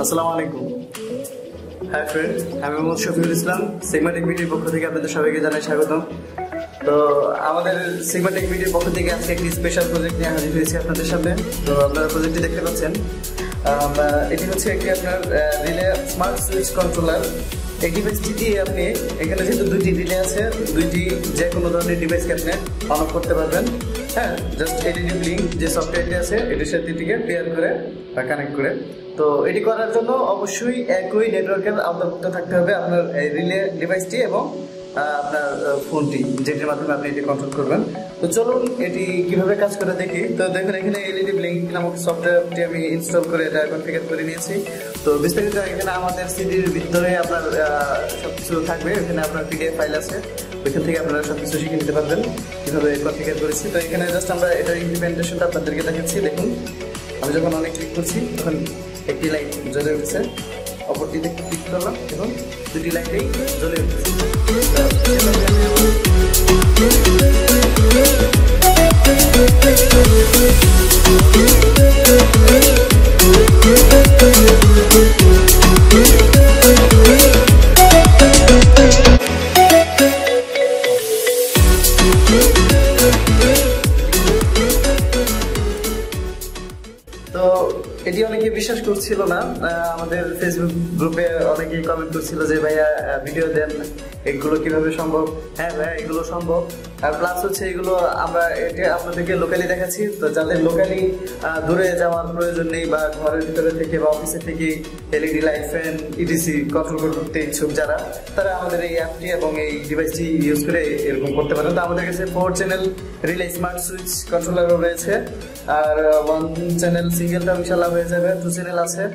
আসসালামু আলাইকুম। Hi friend, আমি মোহাম্মদ শফিউল ইসলাম। SigmaTechBDর পক্ষ থেকে আপনাদের সবাইকে জানাই স্বাগতম। তো আমাদের SigmaTechBDর পক্ষ থেকে আজকে একটি স্পেশাল প্রজেক্ট নিয়ে হাজির হয়েছি আপনাদের সামনে। তো আপনারা প্রজেক্টটি দেখতে পাচ্ছেন। এটি হচ্ছে একটি আপনার রিলে স্মার্ট সুইচ কন্ট্রোলার। এই ডিভাইসটি দিয়ে আপনি এখানে যেহেতু দুইটি রিলে আছে, দুইটি যে কোনো ধরনের ডিভাইসকে আপনি অন অফ করতে পারবেন। হ্যাঁ, জাস্ট এলইডি ব্লিঙ্ক যে সফটওয়্যারটি আছে এটির সাথে এটিকে পেয়ার করে বা কানেক্ট করে। তো এটি করার জন্য অবশ্যই একই নেটওয়ার্কের আওতাভুক্ত থাকতে হবে আপনার এই রিলে ডিভাইসটি এবং আপনার ফোনটি, যেটির মাধ্যমে আপনি এটি কন্ট্রোল করবেন। তো চলুন এটি কিভাবে কাজ করে দেখি। তো দেখুন এখানে এলইডি ব্লিঙ্ক নামক সফটওয়্যারটি আমি ইনস্টল করে এটা কনফিগার করে নিয়েছি। তো বিস্তারিত এখানে আমাদের সিডির ভিতরে আপনার সবকিছু থাকবে। এখানে আপনার পিডিএফ ফাইল আছে, ওইখান থেকে আপনারা সবকিছু শিখে নিতে পারবেন কিভাবে কনফিগার করেছি। তো এখানে জাস্ট আমরা এটার ইমপ্লিমেন্টেশনটা আপনাদেরকে দেখাচ্ছি। দেখুন আমি যখন অনেক ক্লিক করছি তখন একটি লাইট জ্বলে উঠেছে, অপরটিতে ক্লিক করলাম এবং দুটি লাইটেই জ্বলে উঠেছে। তো এটি অনেকে বিশ্বাস করছিল না। আমাদের ফেসবুক গ্রুপে অনেকেই কমেন্ট করছিল যে ভাইয়া ভিডিও দেন, এগুলো কিভাবে সম্ভব। হ্যাঁ ভাইয়া, এগুলো সম্ভব। আর প্লাস হচ্ছে এগুলো আমরা এটা আপনাদেরকে লোকালি দেখাচ্ছি। তো যাদের লোকালি দূরে যাওয়ার প্রয়োজন নেই বা ঘরের ভিতরে থেকে বা অফিসের থেকে LED light, fan, EDC control করতে ইচ্ছুক যারা, তারা আমাদের এই অ্যাপটি এবং এই ডিভাইসটি ইউজ করে এরকম করতে পারেন। তো আমাদের কাছে 4 চ্যানেল রিলে স্মার্ট সুইচ কন্ট্রোলারও রয়েছে, আর 1 চ্যানেল সিঙ্গেলটা ইনশাআল্লাহ হয়ে যাবে, 2 চ্যানেল আছে।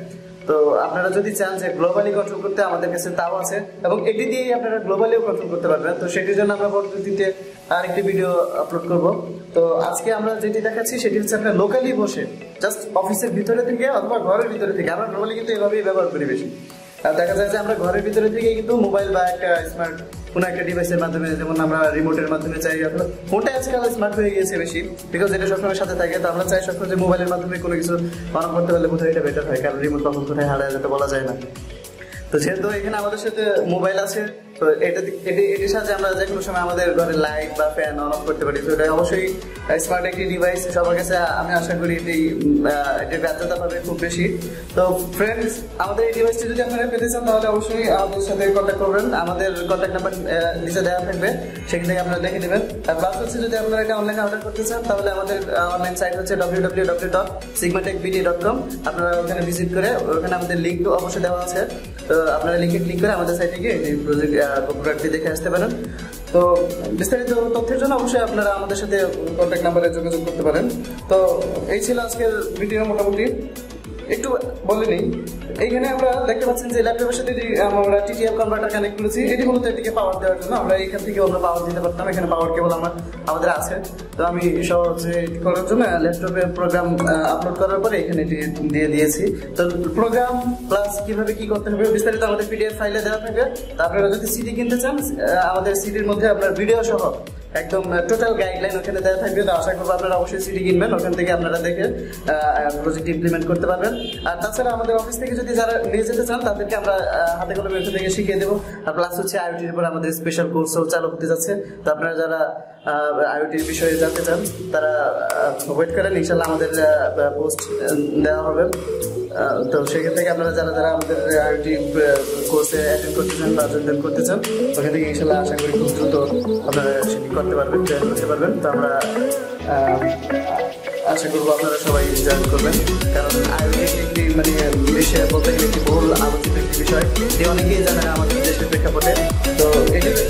তো আপনারা যদি চান যে গ্লোবালি কন্ট্রোল করতে, আমাদের কাছে তাও আছে এবং এটি দিয়েই আপনারা গ্লোবালিও কন্ট্রোল করতে পারবেন। তো সেটির জন্য আমরা পরবর্তীতে আরেকটি ভিডিও আপলোড করব। তো আজকে আমরা যেটি দেখাচ্ছি সেটি হচ্ছে আপনার লোকালি বসে জাস্ট অফিসের ভিতরে থেকে অথবা ঘরের ভিতরে থেকে, আমরা নর্মালি কিন্তু এভাবেই ব্যবহার করি বেশি। আর দেখা যায় যে আমরা ঘরের ভিতরে থেকে কিন্তু মোবাইল বা একটা স্মার্ট কোনো একটা ডিভাইসের মাধ্যমে, যেমন আমরা রিমোটের মাধ্যমে চাই, আপনার ফোনটা আজকাল স্মার্ট হয়ে গিয়েছে বেশি, বিকজ এটা সবসময় সাথে থাকে। তো আমরা চাই সবসময় যে মোবাইলের মাধ্যমে কোনো কিছু অন করতে পারলে কোথায় এটা বেটার হয়, কারণ রিমোট কখন কোথায় হারায় যেতে বলা যায় না। তো যেহেতু এখানে আমাদের সাথে মোবাইল আছে, তো এটির সাথে আমরা যে কোনো সময় আমাদের ঘরে লাইট বা ফ্যান অন অফ করতে পারি। তো এটা অবশ্যই স্মার্ট একটি ডিভাইস, সবার কাছে আমি আশা করি এটির ব্যর্থতা পাবে খুব বেশি। তো ফ্রেন্ডস, আমাদের এই ডিভাইসটি যদি আপনারা পেতে চান তাহলে অবশ্যই আমাদের সাথে কন্ট্যাক্ট করবেন। আমাদের কন্ট্যাক্ট নাম্বার নিচে দেওয়া থাকবে, সেখান থেকে আপনারা দেখে নেবেন। আর প্লাস হচ্ছে যদি আপনারা এটা অনলাইনে অর্ডার করতে চান তাহলে আমাদের অনলাইন সাইট হচ্ছে www.sigmatechbd.com। আপনারা ওখানে ভিজিট করে, ওখানে আমাদের লিঙ্ক অবশ্যই দেওয়া আছে। তো আপনারা লিঙ্কে ক্লিক করে আমাদের সাইটে গিয়ে এই প্রোডাক্টটি দেখে আসতে পারেন। তো বিস্তারিত তথ্যের জন্য অবশ্যই আপনারা আমাদের সাথে কন্ট্যাক্ট নাম্বারে যোগাযোগ করতে পারেন। তো এই ছিল আজকের ভিডিও। মোটামুটি একটু বলে নিই, এইখানে আমরা দেখতে পাচ্ছেন যে ল্যাপটপের সাথে আমরা টিটিএল কনভার্টার কানেক্ট করেছি। এটি মূলত এটিকে পাওয়ার দেওয়ার জন্য। আমরা এখান থেকে অন্য পাওয়ার দিতে পারতাম, এখানে পাওয়ার কেবল আমাদের আছে। তো আমি সহজে এটি করার জন্য ল্যাপটপের প্রোগ্রাম আপলোড করার পরে এখানে এটি দিয়ে দিয়েছি। তো প্রোগ্রাম প্লাস কিভাবে কি করতে হবে বিস্তারিত আমাদের পিডিএফ ফাইলে দেওয়া থাকবে। তো আপনারা যদি সিডি কিনতে চান, আমাদের সিডির মধ্যে আপনার ভিডিও সহ একদম টোটাল গাইডলাইন ওখানে দেওয়া থাকবে। তো আশা করবো আপনারা অবশ্যই সিডি কিনবেন, ওখান থেকে আপনারা দেখে প্রজেক্ট ইমপ্লিমেন্ট করতে পারবেন। আর তাছাড়া আমাদের অফিস থেকে যদি যারা নিয়ে যেতে চান তাদেরকে আমরা হাতে কলমে ওখান থেকে শিখিয়ে দেবো। আর প্লাস হচ্ছে আইওটির উপর আমাদের স্পেশাল কোর্সও চালু হতে যাচ্ছে। তো আপনারা যারা আইওটির বিষয়ে জানতে চান তারা ওয়েট করেন, ইনশাল্লাহ আমাদের পোস্ট দেওয়া হবে। তো সেখান থেকে আপনারা যারা আমাদের আইওটি কোর্সে অ্যাটেন্ড করতে চান বা যোগদান করতে চান, ওখান থেকে ইনশাল্লাহ আশা করি খুব দ্রুত আপনারা সেটি করতে পারবেন, জয়েন করতে পারবেন। তো আমরা আশা করবো আপনারা সবাই জয়েন করবেন, কারণ আইওটি একটি দেশে বলতে গেলে একটি বহুল আলোচিত একটি বিষয়, যে অনেকেই জানে আমাদের দেশের প্রেক্ষাপটে। তো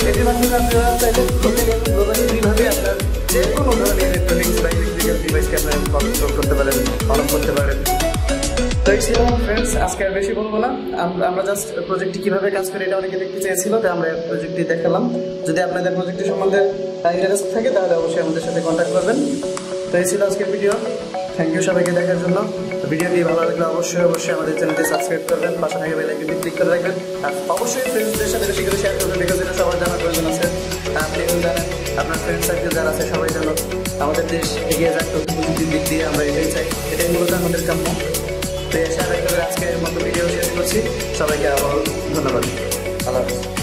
এটির মাধ্যমে আপনারা চাইলে লোকালি এবং গ্লোবালি দুইভাবে আপনার যে কোনো ধরনের ইলেকট্রনিক্স বা ইলেকট্রিক্যাল ডিভাইসকে আপনারা কন্ট্রোল করতে পারেন, অন করতে পারেন। তো এই ছিল ফ্রেন্ডস, আজকে আর বেশি বলবো না। আমরা জাস্ট প্রজেক্টটি কিভাবে কাজ করে এটা অনেকে দেখতে চেয়েছিল, তো আমরা প্রজেক্টটি দেখালাম। যদি আপনাদের প্রজেক্টটি সম্বন্ধে ইন্টারেস্ট থাকে তাহলে অবশ্যই আমাদের সাথে কন্ট্যাক্ট করবেন। তো এই ছিল আজকের ভিডিও। থ্যাংক ইউ সবাইকে দেখার জন্য। ভিডিওটি ভালো লাগলে অবশ্যই আমাদের চ্যানেলটি সাবস্ক্রাইব করবেন, পাশে থাকা বেল আইকনটি ক্লিক করে রাখবেন। আর অবশ্যই ফ্রেন্ডসদের সাথে বেশি করে শেয়ার করবেন, বিকজ এটা সবার জানার প্রয়োজন আছে। আপনি জানেন, আপনার ফ্রেন্ড সার্কেল যারা আছে সবাই যেন আমাদের দেশ এগিয়ে যাক তথ্য প্রযুক্তির দিক দিয়ে, আমরা এটাই চাই, এটাই মূলত আমাদের কাম্য। তো এসে আজকের মতো ভিডিও শেষ করছি। সবাইকে আবার ধন্যবাদ। আল্লাহ হাফেজ।